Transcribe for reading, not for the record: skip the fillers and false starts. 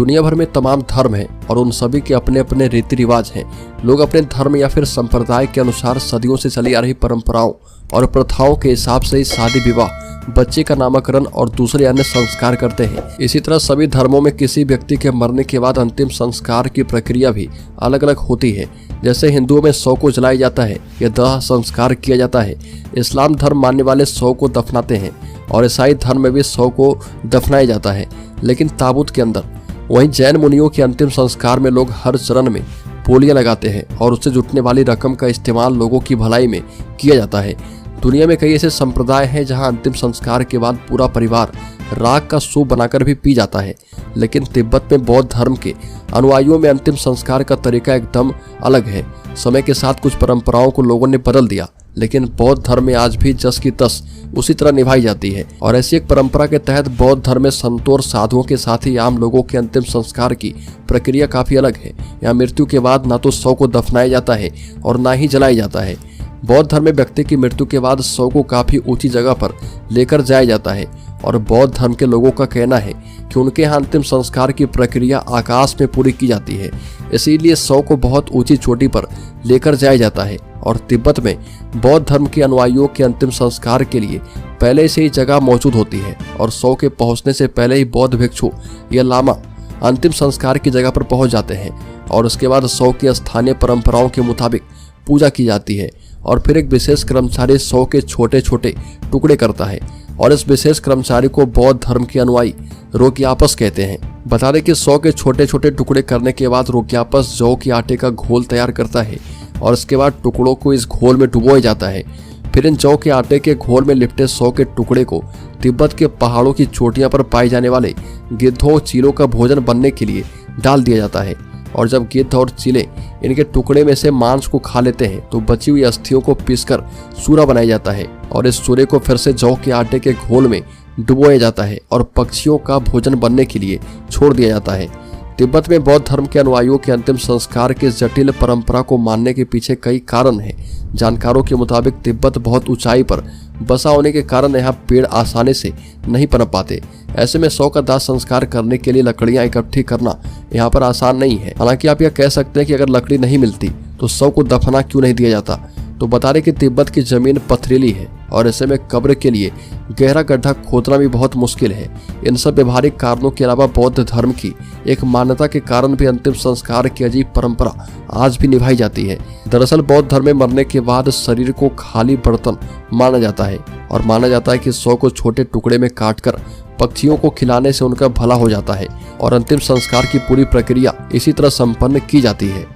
दुनिया भर में तमाम धर्म हैं और उन सभी के अपने अपने रीति रिवाज हैं। लोग अपने धर्म या फिर संप्रदाय के अनुसार सदियों से चली आ रही परंपराओं और प्रथाओं के हिसाब से ही शादी विवाह, बच्चे का नामकरण और दूसरे अन्य संस्कार करते हैं। इसी तरह सभी धर्मों में किसी व्यक्ति के मरने के बाद अंतिम संस्कार की प्रक्रिया भी अलग अलग होती है। जैसे हिंदुओं में शव को जलाया जाता है या दाह संस्कार किया जाता है। इस्लाम धर्म मानने वाले शव को दफनाते हैं और ईसाई धर्म में भी शव को दफनाया जाता है, लेकिन ताबूत के अंदर। वहीं जैन मुनियों के अंतिम संस्कार में लोग हर चरण में पोलियां लगाते हैं और उससे जुटने वाली रकम का इस्तेमाल लोगों की भलाई में किया जाता है। दुनिया में कई ऐसे संप्रदाय हैं जहां अंतिम संस्कार के बाद पूरा परिवार राख का सूप बनाकर भी पी जाता है। लेकिन तिब्बत में बौद्ध धर्म के अनुयायियों में अंतिम संस्कार का तरीका एकदम अलग है। समय के साथ कुछ परंपराओं को लोगों ने बदल दिया, लेकिन बौद्ध धर्म में आज भी जस की तस उसी तरह निभाई जाती है। और ऐसी एक परंपरा के तहत बौद्ध धर्म में संतों और साधुओं के साथ ही आम लोगों के अंतिम संस्कार की प्रक्रिया काफी अलग है। यहाँ मृत्यु के बाद न तो शव को दफनाया जाता है और न ही जलाया जाता है। बौद्ध धर्म में व्यक्ति की मृत्यु के बाद शव को काफी ऊंची जगह पर लेकर जाया जाता है और बौद्ध धर्म के लोगों का कहना है कि उनके यहाँ अंतिम संस्कार की प्रक्रिया आकाश में पूरी की जाती है। इसीलिए शव को बहुत ऊंची चोटी पर लेकर जाया जाता है। और तिब्बत में बौद्ध धर्म के अनुयायियों के अंतिम संस्कार के लिए पहले से ही जगह मौजूद होती है और शव के पहुंचने से पहले ही बौद्ध भिक्षु या लामा अंतिम संस्कार की जगह पर पहुंच जाते हैं और उसके बाद शव की स्थानीय परंपराओं के मुताबिक पूजा की जाती है। और फिर एक विशेष कर्मचारी शव के छोटे छोटे टुकड़े करता है और इस विशेष कर्मचारी को बौद्ध धर्म के अनुयायी रोग्यापस कहते हैं। बता दें कि शव के छोटे छोटे टुकड़े करने के बाद रोग्यापस जौ के आटे का घोल तैयार करता है और इसके बाद टुकड़ों को इस घोल में डुबोया जाता है। फिर इन जौ के आटे के घोल में लिपटे शव के टुकड़े को तिब्बत के पहाड़ों की चोटियों पर पाए जाने वाले गिद्धों चीलों का भोजन बनने के लिए डाल दिया जाता है। और जब गिद्ध और चीले इनके टुकड़े में से मांस को खा लेते हैं तो बची हुई अस्थियों को पीसकर चूरा बनाया जाता है और इस चूरे को फिर से जौ के आटे के घोल में डुबोया जाता है और पक्षियों का भोजन बनने के लिए छोड़ दिया जाता है। तिब्बत में बौद्ध धर्म के अनुयायियों के अंतिम संस्कार की जटिल परंपरा को मानने के पीछे कई कारण हैं। जानकारों के मुताबिक तिब्बत बहुत ऊंचाई पर बसा होने के कारण यहाँ पेड़ आसानी से नहीं पनप पाते। ऐसे में शव का दाह संस्कार करने के लिए लकड़ियां इकट्ठी करना यहाँ पर आसान नहीं है। हालांकि आप यह कह सकते हैं कि अगर लकड़ी नहीं मिलती तो शव को दफना क्यों नहीं दिया जाता। तो बता दें कि तिब्बत की जमीन पथरीली है और ऐसे में कब्र के लिए गहरा गड्ढा खोदना भी बहुत मुश्किल है। इन सब व्यवहारिक कारणों के अलावा बौद्ध धर्म की एक मान्यता के कारण भी अंतिम संस्कार की अजीब परंपरा आज भी निभाई जाती है। दरअसल बौद्ध धर्म में मरने के बाद शरीर को खाली बर्तन माना जाता है और माना जाता है कि शव को छोटे टुकड़े में काटकर पक्षियों को खिलाने से उनका भला हो जाता है और अंतिम संस्कार की पूरी प्रक्रिया इसी तरह संपन्न की जाती है।